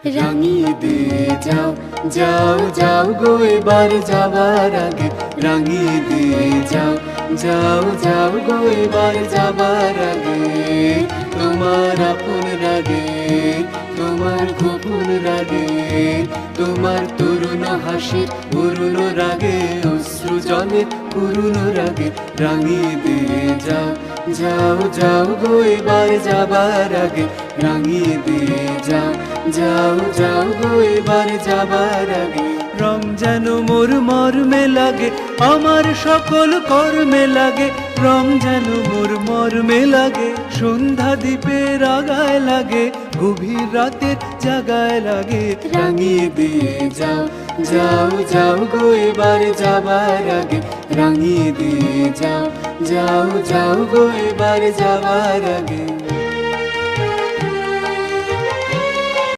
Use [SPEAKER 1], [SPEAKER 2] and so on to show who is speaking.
[SPEAKER 1] রাঙিয়ে দিয়ে যাও যাও যাও গো এবার যাবার আগে রাঙিয়ে দিয়ে যাও যাও যাও গো এবার যাবার আগে তোমার আপন রাগে তোমার গোপন রাগে তোমার তরুণ হাসির পুরনো রাগে অশ্রু জলে পুরনো রাগে রাঙিয়ে দিয়ে যাও যাও যাও গো এবার যাবার আগে রাঙিয়ে দিয়ে যাও যাও যাও গো এবার যাবার আগে রং যেন মোর মর্মে লাগে আমার সকল কর্মে লাগে রং যেন মোর মর্মে লাগে সন্ধ্যা দ্বীপের আগায় লাগে গভীর রাতের জাগায় লাগে রাঙিয়ে দিয়ে যাও যাও যাও গো এবার যাবার আগে রাঙিয়ে দিয়ে যাও যাও যাও গো এবার যাবার আগে।